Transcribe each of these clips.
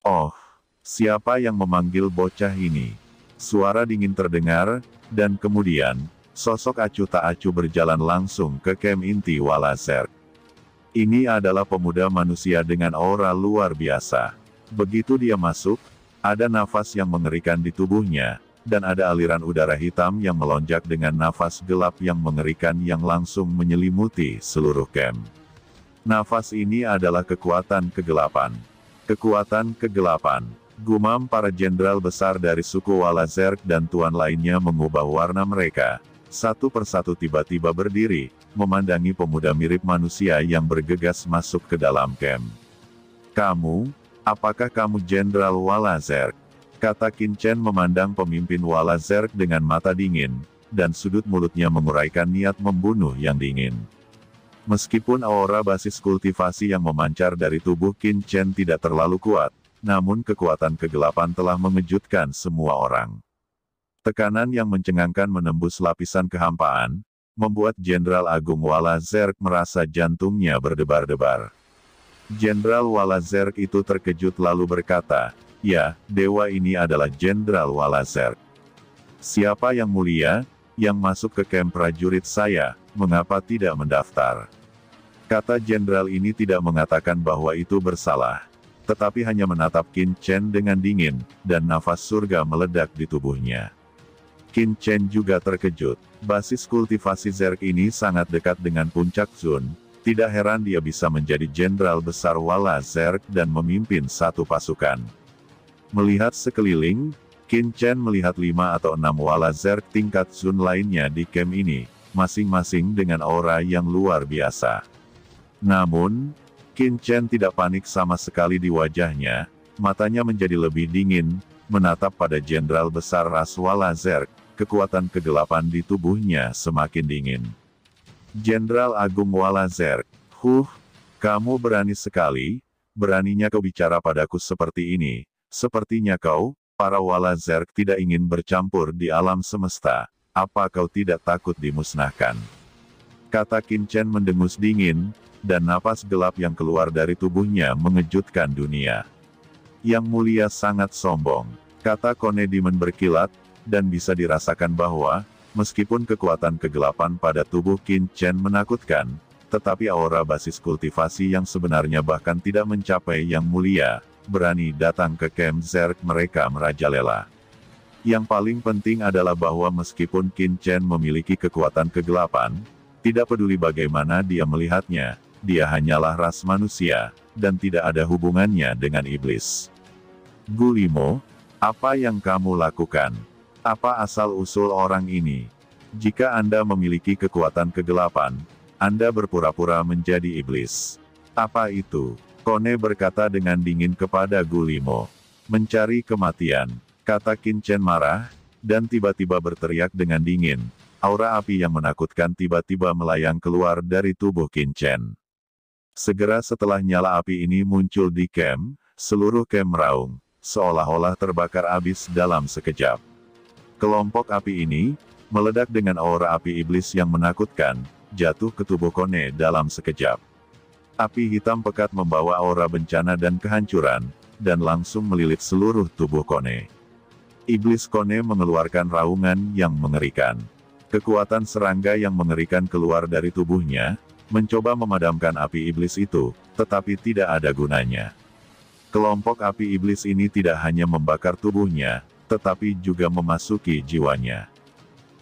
Oh, siapa yang memanggil bocah ini? Suara dingin terdengar, dan kemudian, sosok acuh tak acuh berjalan langsung ke kem inti Wala Zerg. Ini adalah pemuda manusia dengan aura luar biasa. Begitu dia masuk, ada nafas yang mengerikan di tubuhnya, dan ada aliran udara hitam yang melonjak dengan nafas gelap yang mengerikan yang langsung menyelimuti seluruh kem. Nafas ini adalah kekuatan kegelapan. Kekuatan kegelapan. Gumam para jenderal besar dari suku Wala Zerg dan tuan lainnya mengubah warna mereka. Satu persatu tiba-tiba berdiri, memandangi pemuda mirip manusia yang bergegas masuk ke dalam kem. Kamu? Apakah kamu Jenderal Wala Zerg? Kata Qin Chen memandang pemimpin Wala Zerg dengan mata dingin, dan sudut mulutnya menguraikan niat membunuh yang dingin. Meskipun aura basis kultivasi yang memancar dari tubuh Qin Chen tidak terlalu kuat, namun kekuatan kegelapan telah mengejutkan semua orang. Tekanan yang mencengangkan menembus lapisan kehampaan, membuat Jenderal Agung Wala Zerg merasa jantungnya berdebar-debar. Jenderal Wala Zerg itu terkejut lalu berkata, "Ya, dewa ini adalah Jenderal Wala Zerg. Siapa yang mulia, yang masuk ke kem prajurit saya, mengapa tidak mendaftar?" Kata jenderal ini tidak mengatakan bahwa itu bersalah, tetapi hanya menatap Qin Chen dengan dingin, dan nafas surga meledak di tubuhnya. Qin Chen juga terkejut. Basis kultivasi Zerg ini sangat dekat dengan puncak Zun, tidak heran dia bisa menjadi jenderal besar Wala Zerg dan memimpin satu pasukan. Melihat sekeliling, Qin Chen melihat 5 atau 6 Wala Zerg tingkat Zun lainnya di kem ini, masing-masing dengan aura yang luar biasa. Namun, Qin Chen tidak panik sama sekali di wajahnya, matanya menjadi lebih dingin, menatap pada jenderal besar ras Wala Zerg, kekuatan kegelapan di tubuhnya semakin dingin. Jenderal Agung Wala Zerg, kamu berani sekali, beraninya kau bicara padaku seperti ini, sepertinya kau, para Wala Zerg tidak ingin bercampur di alam semesta, apa kau tidak takut dimusnahkan? Kata Qin Chen mendengus dingin, dan napas gelap yang keluar dari tubuhnya mengejutkan dunia. Yang mulia sangat sombong, kata Kone Demon berkilat, dan bisa dirasakan bahwa, meskipun kekuatan kegelapan pada tubuh Qin Chen menakutkan, tetapi aura basis kultivasi yang sebenarnya bahkan tidak mencapai yang mulia, berani datang ke kem Zerg mereka merajalela. Yang paling penting adalah bahwa meskipun Qin Chen memiliki kekuatan kegelapan, tidak peduli bagaimana dia melihatnya, dia hanyalah ras manusia, dan tidak ada hubungannya dengan iblis. Gulimo, apa yang kamu lakukan? Apa asal-usul orang ini? Jika Anda memiliki kekuatan kegelapan, Anda berpura-pura menjadi iblis. Apa itu? Kone berkata dengan dingin kepada Gulimo. Mencari kematian, kata Qin Chen marah, dan tiba-tiba berteriak dengan dingin. Aura api yang menakutkan tiba-tiba melayang keluar dari tubuh Qin Chen. Segera setelah nyala api ini muncul di kem, seluruh kem meraung, seolah-olah terbakar habis dalam sekejap. Kelompok api ini, meledak dengan aura api iblis yang menakutkan, jatuh ke tubuh Kone dalam sekejap. Api hitam pekat membawa aura bencana dan kehancuran, dan langsung melilit seluruh tubuh Kone. Iblis Kone mengeluarkan raungan yang mengerikan. Kekuatan serangga yang mengerikan keluar dari tubuhnya, mencoba memadamkan api iblis itu, tetapi tidak ada gunanya. Kelompok api iblis ini tidak hanya membakar tubuhnya, tetapi juga memasuki jiwanya.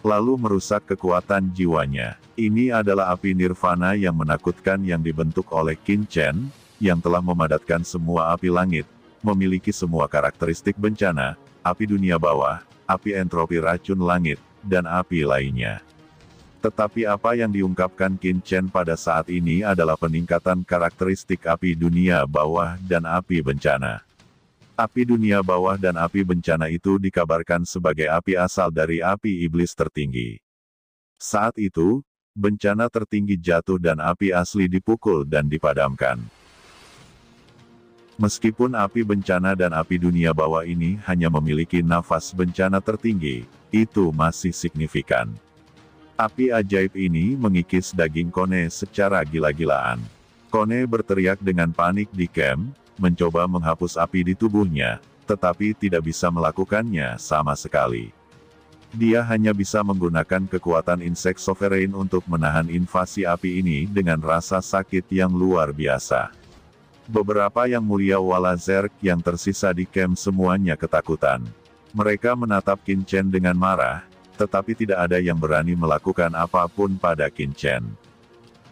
Lalu merusak kekuatan jiwanya. Ini adalah api nirvana yang menakutkan yang dibentuk oleh Qin Chen, yang telah memadatkan semua api langit, memiliki semua karakteristik bencana, api dunia bawah, api entropi racun langit, dan api lainnya. Tetapi apa yang diungkapkan Qin Chen pada saat ini adalah peningkatan karakteristik api dunia bawah dan api bencana. Api dunia bawah dan api bencana itu dikabarkan sebagai api asal dari api iblis tertinggi. Saat itu, bencana tertinggi jatuh dan api asli dipukul dan dipadamkan. Meskipun api bencana dan api dunia bawah ini hanya memiliki nafas bencana tertinggi, itu masih signifikan. Api ajaib ini mengikis daging Kone secara gila-gilaan. Kone berteriak dengan panik di kem, mencoba menghapus api di tubuhnya, tetapi tidak bisa melakukannya sama sekali. Dia hanya bisa menggunakan kekuatan insek sovereign untuk menahan invasi api ini dengan rasa sakit yang luar biasa. Beberapa yang mulia Wala Zerk yang tersisa di camp semuanya ketakutan. Mereka menatap Qin Chen dengan marah, tetapi tidak ada yang berani melakukan apapun pada Qin Chen.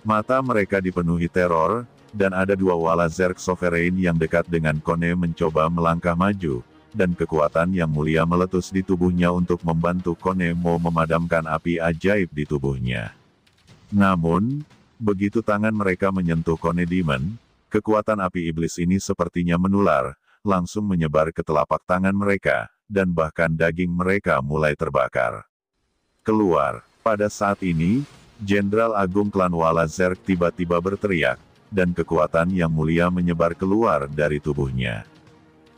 Mata mereka dipenuhi teror, dan ada dua Wala Zerk sovereign yang dekat dengan Kone mencoba melangkah maju, dan kekuatan yang mulia meletus di tubuhnya untuk membantu Kone Mo memadamkan api ajaib di tubuhnya. Namun, begitu tangan mereka menyentuh Kone Demon, kekuatan api iblis ini sepertinya menular, langsung menyebar ke telapak tangan mereka, dan bahkan daging mereka mulai terbakar. Keluar. Pada saat ini, Jenderal Agung Klan Wala Zerk tiba-tiba berteriak, dan kekuatan yang mulia menyebar keluar dari tubuhnya.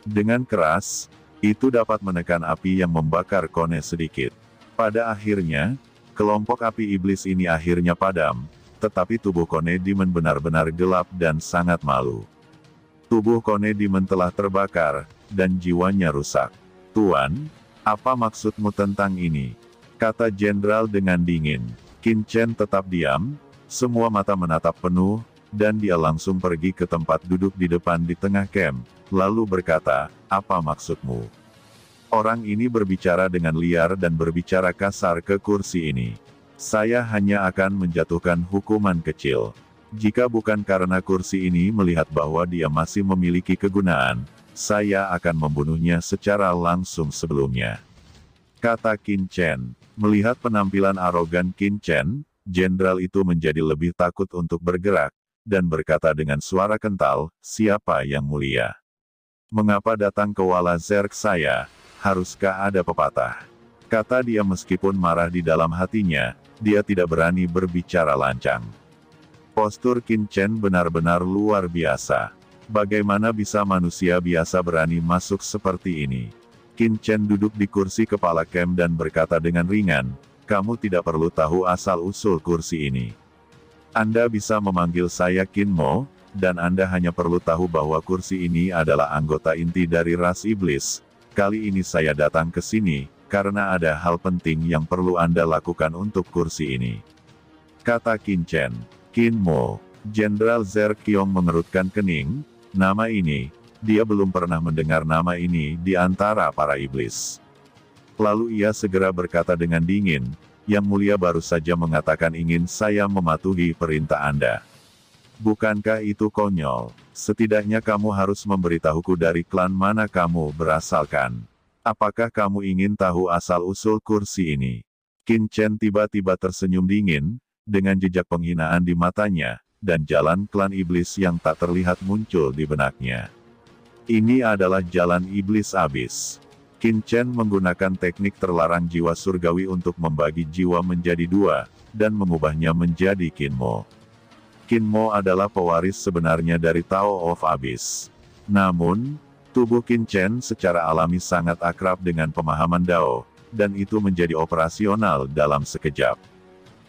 Dengan keras, itu dapat menekan api yang membakar Kone sedikit. Pada akhirnya, kelompok api iblis ini akhirnya padam, tetapi tubuh Kone Demon benar-benar gelap dan sangat malu. Tubuh Kone Demon telah terbakar, dan jiwanya rusak. "Tuan, apa maksudmu tentang ini?" kata Jenderal dengan dingin. Qin Chen tetap diam, semua mata menatap penuh, dan dia langsung pergi ke tempat duduk di depan di tengah camp, lalu berkata, "Apa maksudmu?" Orang ini berbicara dengan liar dan berbicara kasar ke kursi ini. "Saya hanya akan menjatuhkan hukuman kecil. Jika bukan karena kursi ini melihat bahwa dia masih memiliki kegunaan, saya akan membunuhnya secara langsung sebelumnya," kata Qin Chen. Melihat penampilan arogan Qin Chen, jenderal itu menjadi lebih takut untuk bergerak, dan berkata dengan suara kental, "Siapa yang mulia? Mengapa datang ke Wala Zerk saya? Haruskah ada pepatah?" kata dia meskipun marah di dalam hatinya, dia tidak berani berbicara lancang. Postur Qin Chen benar-benar luar biasa. Bagaimana bisa manusia biasa berani masuk seperti ini? Qin Chen duduk di kursi kepala camp dan berkata dengan ringan, "Kamu tidak perlu tahu asal-usul kursi ini. Anda bisa memanggil saya Qin Mo, dan Anda hanya perlu tahu bahwa kursi ini adalah anggota inti dari ras iblis. Kali ini saya datang ke sini, karena ada hal penting yang perlu Anda lakukan untuk kursi ini," kata Qin Chen. Qin Mo. Jenderal Zerk Qiong mengerutkan kening, nama ini, dia belum pernah mendengar nama ini di antara para iblis. Lalu ia segera berkata dengan dingin, "Yang mulia baru saja mengatakan ingin saya mematuhi perintah Anda. Bukankah itu konyol? Setidaknya kamu harus memberitahuku dari klan mana kamu berasalkan. Apakah kamu ingin tahu asal-usul kursi ini?" Qin Chen tiba-tiba tersenyum dingin, dengan jejak penghinaan di matanya, dan jalan klan iblis yang tak terlihat muncul di benaknya. Ini adalah jalan iblis abis. Qin Chen menggunakan teknik terlarang jiwa surgawi untuk membagi jiwa menjadi dua, dan mengubahnya menjadi Qin Mo. Qin Mo adalah pewaris sebenarnya dari Tao of Abyss. Namun, tubuh Qin Chen secara alami sangat akrab dengan pemahaman Dao, dan itu menjadi operasional dalam sekejap.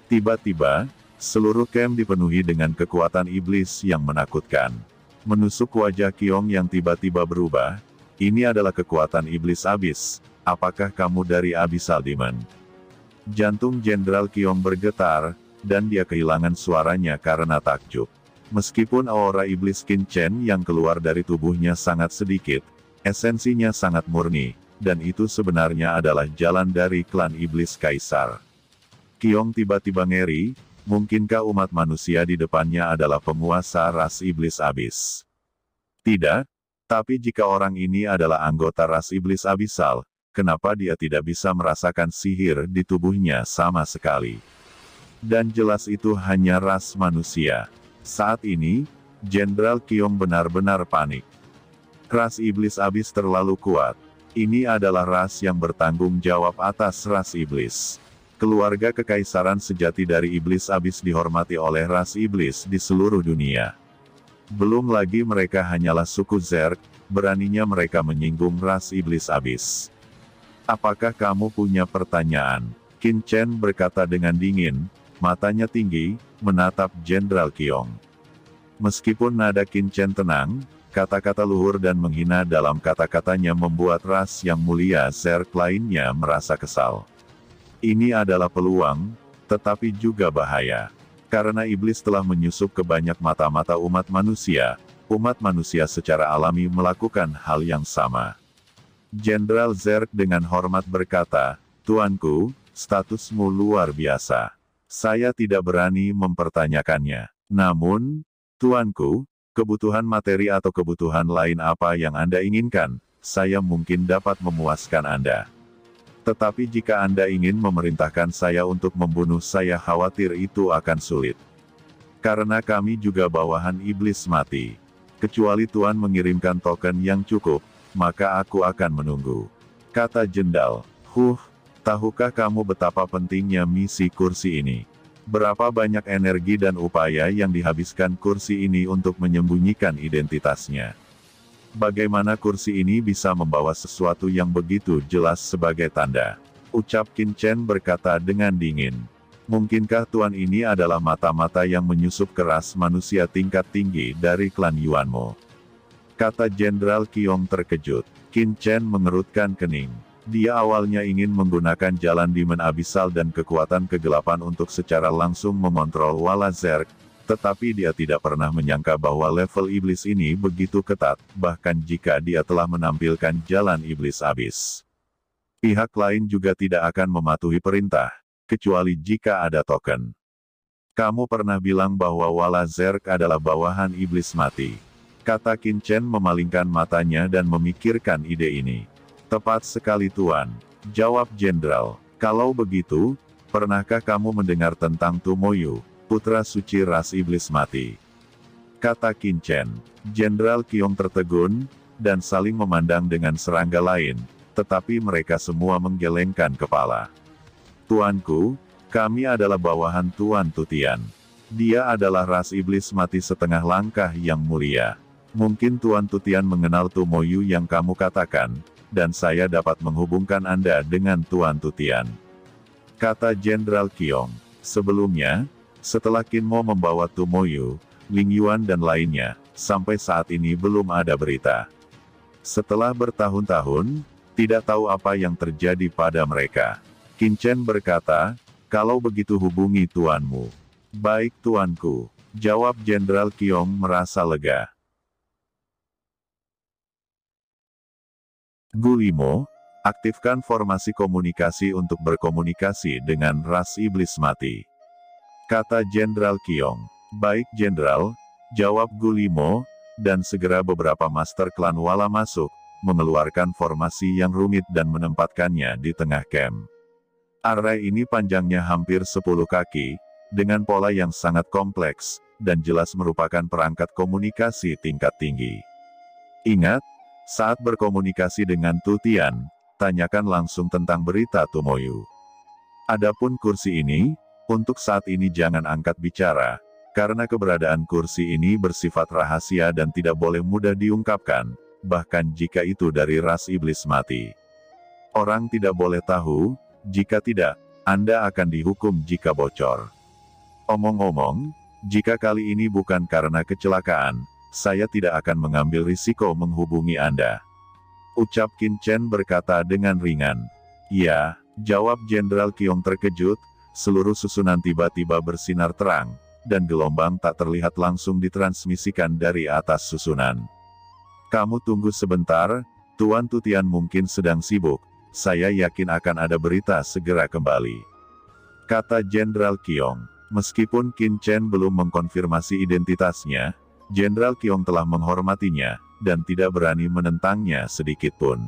Tiba-tiba, seluruh camp dipenuhi dengan kekuatan iblis yang menakutkan. Menusuk wajah Qiong yang tiba-tiba berubah, "Ini adalah kekuatan iblis abis. Apakah kamu dari Abyssal Demon?" Jantung Jenderal Qiong bergetar, dan dia kehilangan suaranya karena takjub. Meskipun aura iblis Qin Chen yang keluar dari tubuhnya sangat sedikit, esensinya sangat murni, dan itu sebenarnya adalah jalan dari klan iblis kaisar. Qiong tiba-tiba ngeri, mungkinkah umat manusia di depannya adalah penguasa ras iblis abis? Tidak, tapi jika orang ini adalah anggota ras iblis abisal, kenapa dia tidak bisa merasakan sihir di tubuhnya sama sekali? Dan jelas itu hanya ras manusia. Saat ini, Jenderal Qiong benar-benar panik. Ras iblis abis terlalu kuat. Ini adalah ras yang bertanggung jawab atas ras iblis. Keluarga kekaisaran sejati dari iblis abis dihormati oleh ras iblis di seluruh dunia. Belum lagi mereka hanyalah suku Zerk, beraninya mereka menyinggung ras iblis abis. "Apakah kamu punya pertanyaan?" Qin Chen berkata dengan dingin, matanya tinggi, menatap Jenderal Qiong. Meskipun nada Qin Chen tenang, Kata-kata luhur dan menghina dalam kata-katanya membuat ras yang mulia Zerg lainnya merasa kesal. Ini adalah peluang, tetapi juga bahaya. Karena iblis telah menyusup ke banyak mata-mata umat manusia secara alami melakukan hal yang sama. Jenderal Zerg dengan hormat berkata, "Tuanku, statusmu luar biasa. Saya tidak berani mempertanyakannya. Namun, Tuanku, kebutuhan materi atau kebutuhan lain apa yang Anda inginkan, saya mungkin dapat memuaskan Anda. Tetapi jika Anda ingin memerintahkan saya untuk membunuh saya khawatir itu akan sulit. Karena kami juga bawahan iblis mati. Kecuali Tuan mengirimkan token yang cukup, maka aku akan menunggu," kata Jendal. Tahukah kamu betapa pentingnya misi kursi ini? Berapa banyak energi dan upaya yang dihabiskan kursi ini untuk menyembunyikan identitasnya? Bagaimana kursi ini bisa membawa sesuatu yang begitu jelas sebagai tanda? Ucap Qin Chen berkata dengan dingin. Mungkinkah Tuan ini adalah mata-mata yang menyusup ke ras manusia tingkat tinggi dari klan Yuanmo? Kata Jenderal Qiong terkejut. Qin Chen mengerutkan kening. Dia awalnya ingin menggunakan jalan Demon Abyssal dan kekuatan kegelapan untuk secara langsung mengontrol Wala Zerg, tetapi dia tidak pernah menyangka bahwa level iblis ini begitu ketat, bahkan jika dia telah menampilkan jalan iblis abis. Pihak lain juga tidak akan mematuhi perintah, kecuali jika ada token. Kamu pernah bilang bahwa Wala Zerg adalah bawahan iblis mati. Kata Qin Chen memalingkan matanya dan memikirkan ide ini. Tepat sekali Tuan, jawab Jenderal. Kalau begitu, pernahkah kamu mendengar tentang Tumoyu, putra suci ras iblis mati? Kata Qin Chen. Jenderal Qiong tertegun, dan saling memandang dengan serangga lain, tetapi mereka semua menggelengkan kepala. Tuanku, kami adalah bawahan Tuan Tutian. Dia adalah ras iblis mati setengah langkah yang mulia. Mungkin Tuan Tutian mengenal Tumoyu yang kamu katakan, dan saya dapat menghubungkan Anda dengan Tuan Tutian, kata Jenderal Qiong. Sebelumnya, setelah Qin Mo membawa Tumoyu, Ling Yuan dan lainnya, sampai saat ini belum ada berita. Setelah bertahun-tahun, tidak tahu apa yang terjadi pada mereka. Qin Chen berkata, "Kalau begitu hubungi tuanmu." "Baik tuanku," jawab Jenderal Qiong merasa lega. Gulimo, aktifkan formasi komunikasi untuk berkomunikasi dengan ras iblis mati, kata Jenderal Qiong. "Baik Jenderal," jawab Gulimo, dan segera beberapa master klan Wala masuk, mengeluarkan formasi yang rumit dan menempatkannya di tengah camp. Array ini panjangnya hampir 10 kaki, dengan pola yang sangat kompleks, dan jelas merupakan perangkat komunikasi tingkat tinggi. Ingat, saat berkomunikasi dengan Tutian, tanyakan langsung tentang berita Tumoyu. Adapun kursi ini, untuk saat ini jangan angkat bicara, karena keberadaan kursi ini bersifat rahasia dan tidak boleh mudah diungkapkan, bahkan jika itu dari ras iblis mati. Orang tidak boleh tahu, jika tidak, Anda akan dihukum jika bocor. Omong-omong, jika kali ini bukan karena kecelakaan, saya tidak akan mengambil risiko menghubungi Anda, ucap Qin Chen berkata dengan ringan. "Ya," jawab Jenderal Qiong terkejut, seluruh susunan tiba-tiba bersinar terang, dan gelombang tak terlihat langsung ditransmisikan dari atas susunan. "Kamu tunggu sebentar, Tuan Tutian mungkin sedang sibuk, saya yakin akan ada berita segera kembali," kata Jenderal Qiong. Meskipun Qin Chen belum mengkonfirmasi identitasnya, Jenderal Qiong telah menghormatinya, dan tidak berani menentangnya sedikitpun.